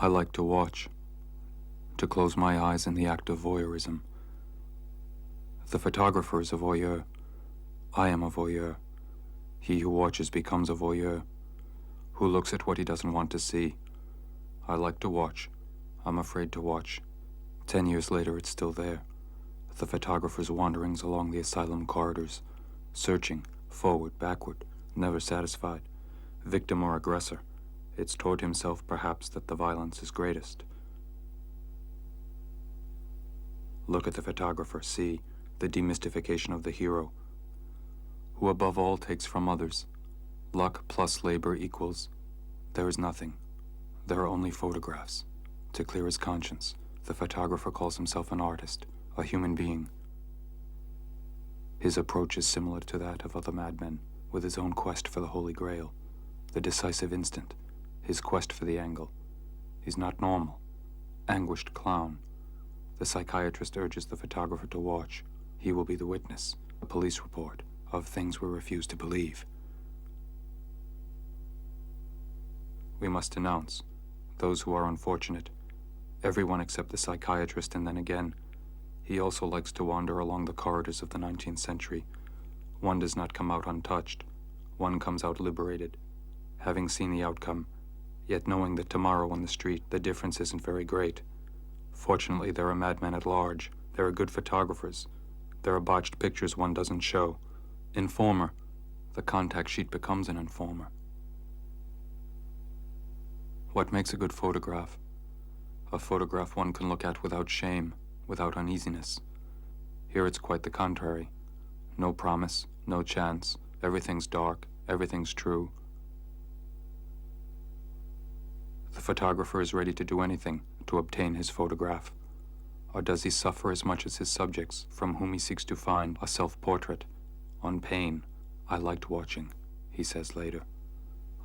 I like to watch, to close my eyes in the act of voyeurism. The photographer is a voyeur. I am a voyeur. He who watches becomes a voyeur, who looks at what he doesn't want to see. I like to watch. I'm afraid to watch. 10 years later, it's still there. The photographer's wanderings along the asylum corridors, searching, forward, backward, never satisfied. Victim or aggressor, it's toward himself perhaps that the violence is greatest. Look at the photographer, see the demystification of the hero, who above all takes from others. Luck plus labor equals, there is nothing. There are only photographs. To clear his conscience, the photographer calls himself an artist, a human being. His approach is similar to that of other madmen, with his own quest for the Holy Grail, the decisive instant, his quest for the angle. He's not normal. Anguished clown. The psychiatrist urges the photographer to watch. He will be the witness, a police report, of things we refuse to believe. We must denounce those who are unfortunate, everyone except the psychiatrist, and then again, he also likes to wander along the corridors of the 19th century. One does not come out untouched. One comes out liberated, having seen the outcome, yet knowing that tomorrow on the street the difference isn't very great. Fortunately, there are madmen at large. There are good photographers. There are botched pictures one doesn't show. Informer. The contact sheet becomes an informer. What makes a good photograph? A photograph one can look at without shame, without uneasiness. Here it's quite the contrary. No promise, no chance. Everything's dark, everything's true. The photographer is ready to do anything to obtain his photograph. Or does he suffer as much as his subjects, from whom he seeks to find a self-portrait? On pain, I liked watching, he says later.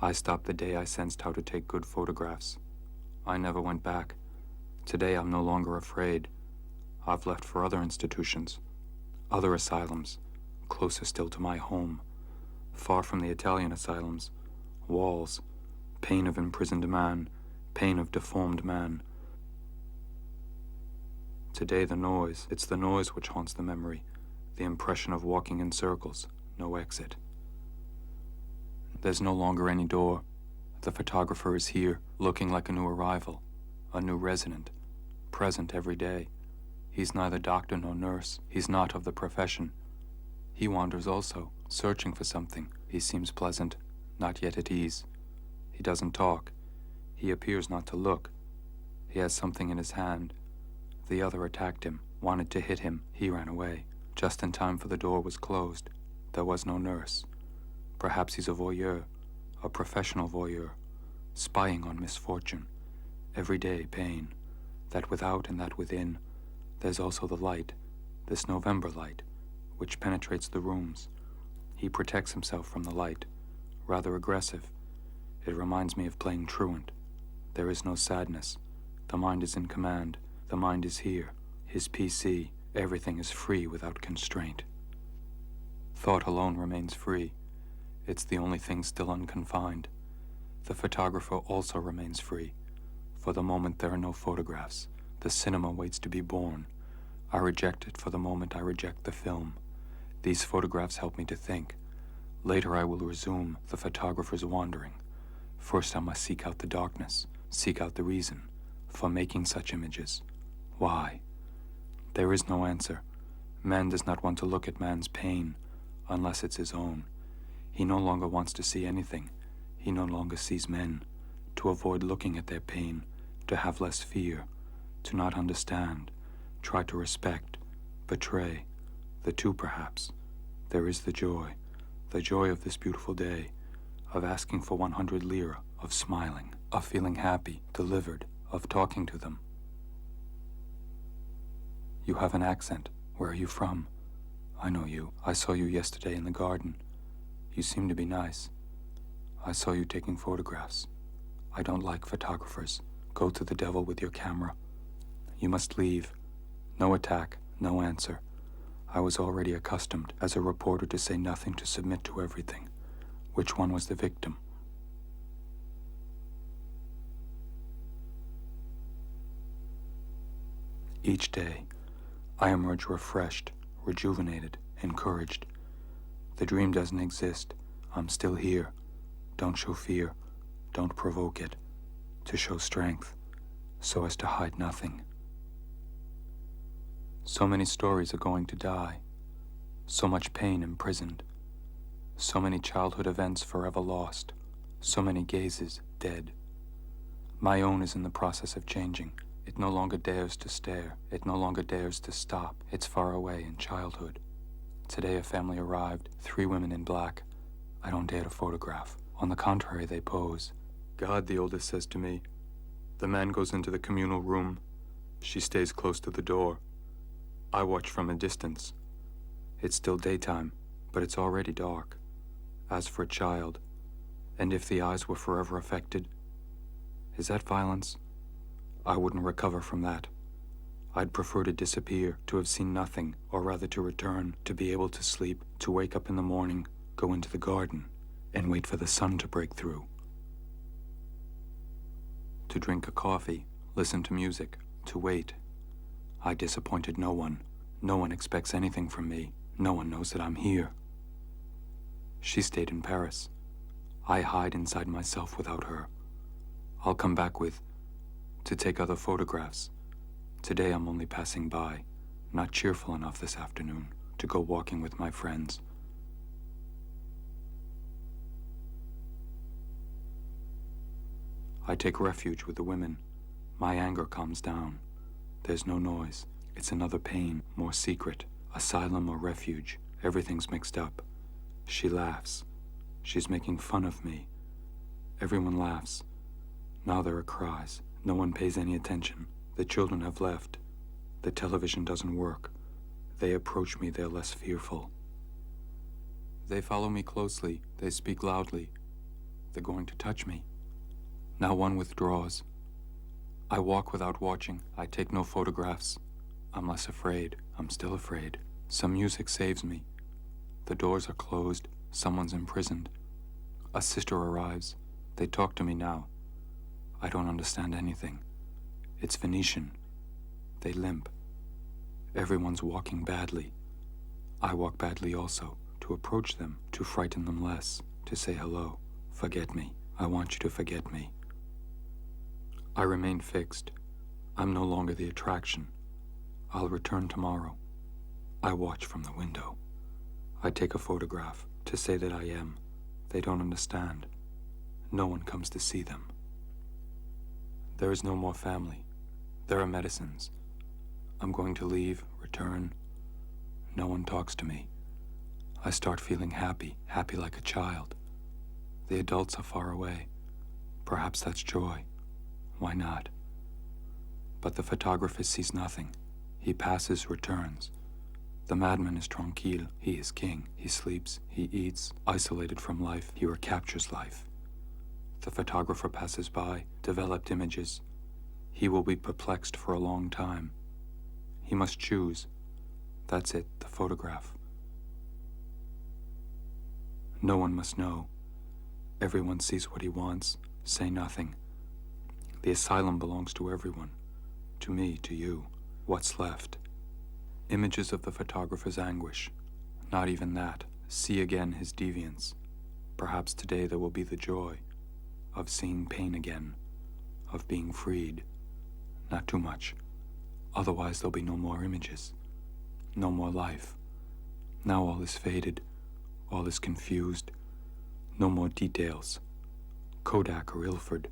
I stopped the day I sensed how to take good photographs. I never went back. Today I'm no longer afraid. I've left for other institutions, other asylums, closer still to my home, far from the Italian asylums, walls, pain of imprisoned man, pain of deformed man. Today the noise, it's the noise which haunts the memory, the impression of walking in circles, no exit. There's no longer any door. The photographer is here, looking like a new arrival, a new resident, present every day. He's neither doctor nor nurse. He's not of the profession. He wanders also, searching for something. He seems pleasant, not yet at ease. He doesn't talk. He appears not to look. He has something in his hand. The other attacked him, wanted to hit him. He ran away. Just in time, for the door was closed. There was no nurse. Perhaps he's a voyeur, a professional voyeur, spying on misfortune. Every day pain, that without and that within. There's also the light, this November light, which penetrates the rooms. He protects himself from the light, rather aggressive. It reminds me of playing truant. There is no sadness. The mind is in command. The mind is here. His PC, everything is free without constraint. Thought alone remains free. It's the only thing still unconfined. The photographer also remains free. For the moment there are no photographs. The cinema waits to be born. I reject it for the moment I reject the film. These photographs help me to think. Later I will resume the photographer's wandering. First I must seek out the darkness, seek out the reason for making such images. Why? There is no answer. Man does not want to look at man's pain unless it's his own. He no longer wants to see anything. He no longer sees men. To avoid looking at their pain, to have less fear, to not understand, try to respect, betray. The two perhaps. There is the joy of this beautiful day, of asking for 100 lira, of smiling, of feeling happy, delivered, of talking to them. You have an accent. Where are you from? I know you. I saw you yesterday in the garden. You seem to be nice. I saw you taking photographs. I don't like photographers. Go to the devil with your camera. You must leave. No attack, no answer. I was already accustomed, as a reporter, to say nothing, to submit to everything. Which one was the victim? Each day, I emerge refreshed, rejuvenated, encouraged. The dream doesn't exist. I'm still here. Don't show fear. Don't provoke it. To show strength, so as to hide nothing. So many stories are going to die. So much pain imprisoned. So many childhood events forever lost. So many gazes dead. My own is in the process of changing. It no longer dares to stare. It no longer dares to stop. It's far away in childhood. Today a family arrived, 3 women in black. I don't dare to photograph. On the contrary, they pose. God, the oldest says to me. The man goes into the communal room. She stays close to the door. I watch from a distance. It's still daytime, but it's already dark. As for a child, and if the eyes were forever affected, is that violence? I wouldn't recover from that. I'd prefer to disappear, to have seen nothing, or rather to return, to be able to sleep, to wake up in the morning, go into the garden, and wait for the sun to break through. To drink a coffee, listen to music, to wait. I disappointed no one. No one expects anything from me. No one knows that I'm here. She stayed in Paris. I hide inside myself without her. I'll come back to take other photographs. Today I'm only passing by, not cheerful enough this afternoon to go walking with my friends. I take refuge with the women. My anger calms down. There's no noise. It's another pain, more secret, asylum or refuge. Everything's mixed up. She laughs. She's making fun of me. Everyone laughs. Now there are cries. No one pays any attention. The children have left. The television doesn't work. They approach me, they're less fearful. They follow me closely. They speak loudly. They're going to touch me. Now one withdraws. I walk without watching. I take no photographs. I'm less afraid. I'm still afraid. Some music saves me. The doors are closed. Someone's imprisoned. A sister arrives. They talk to me now. I don't understand anything. It's Venetian. They limp. Everyone's walking badly. I walk badly also. To approach them, to frighten them less, to say hello. Forget me. I want you to forget me. I remain fixed. I'm no longer the attraction. I'll return tomorrow. I watch from the window. I take a photograph to say that I am. They don't understand. No one comes to see them. There is no more family. There are medicines. I'm going to leave, return. No one talks to me. I start feeling happy like a child. The adults are far away. Perhaps that's joy. Why not? But the photographer sees nothing. He passes, returns. The madman is tranquille. He is king. He sleeps. He eats. Isolated from life, he recaptures life. The photographer passes by, developed images. He will be perplexed for a long time. He must choose. That's it, the photograph. No one must know. Everyone sees what he wants. Say nothing. The asylum belongs to everyone. To me, to you. What's left? Images of the photographer's anguish. Not even that. See again his deviance. Perhaps today there will be the joy of seeing pain again, of being freed. Not too much. Otherwise there'll be no more images. No more life. Now all is faded. All is confused. No more details. Kodak or Ilford.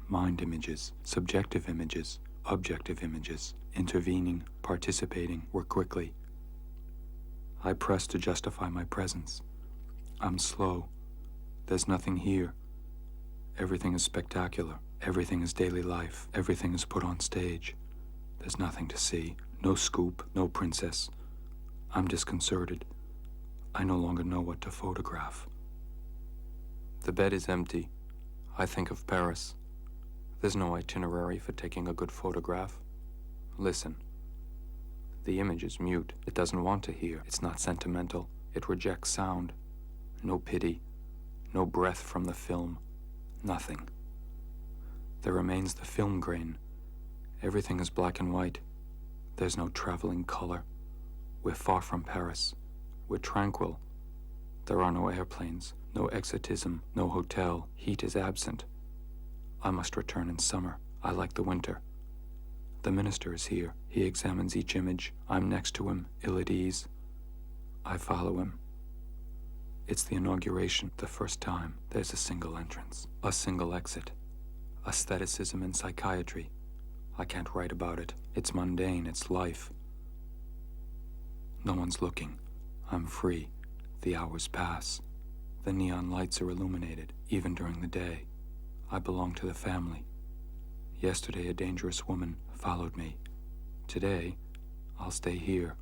Mind images, subjective images, objective images, intervening, participating, work quickly. I press to justify my presence. I'm slow. There's nothing here. Everything is spectacular. Everything is daily life. Everything is put on stage. There's nothing to see. No scoop, no princess. I'm disconcerted. I no longer know what to photograph. The bed is empty. I think of Paris. There's no itinerary for taking a good photograph. Listen. The image is mute. It doesn't want to hear. It's not sentimental. It rejects sound. No pity. No breath from the film. Nothing. There remains the film grain. Everything is black and white. There's no traveling color. We're far from Paris. We're tranquil. There are no airplanes, no exotism, no hotel. Heat is absent. I must return in summer. I like the winter. The minister is here. He examines each image. I'm next to him, ill at ease. I follow him. It's the inauguration, the first time. There's a single entrance, a single exit. Aestheticism and psychiatry. I can't write about it. It's mundane, it's life. No one's looking. I'm free. The hours pass. The neon lights are illuminated, even during the day. I belong to the family. Yesterday, a dangerous woman followed me. Today, I'll stay here.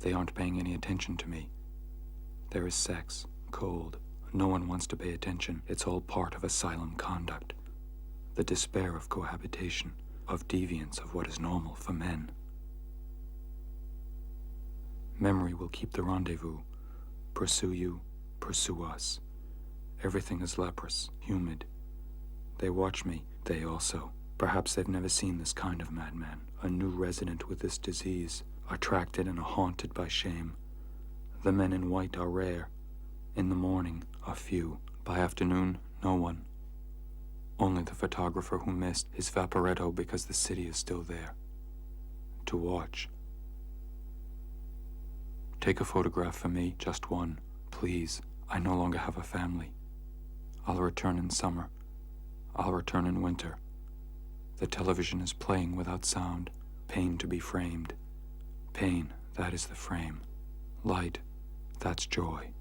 They aren't paying any attention to me. There is sex, cold. No one wants to pay attention. It's all part of asylum conduct. The despair of cohabitation, of deviance of what is normal for men. Memory will keep the rendezvous. Pursue you, pursue us. Everything is leprous, humid. They watch me, they also. Perhaps they've never seen this kind of madman, a new resident with this disease, attracted and haunted by shame. The men in white are rare. In the morning, a few. By afternoon, no one. Only the photographer who missed his vaporetto because the city is still there. To watch. Take a photograph for me, just one, please. I no longer have a family. I'll return in summer. I'll return in winter. The television is playing without sound. Pain to be framed. Pain, that is the frame. Light, that's joy.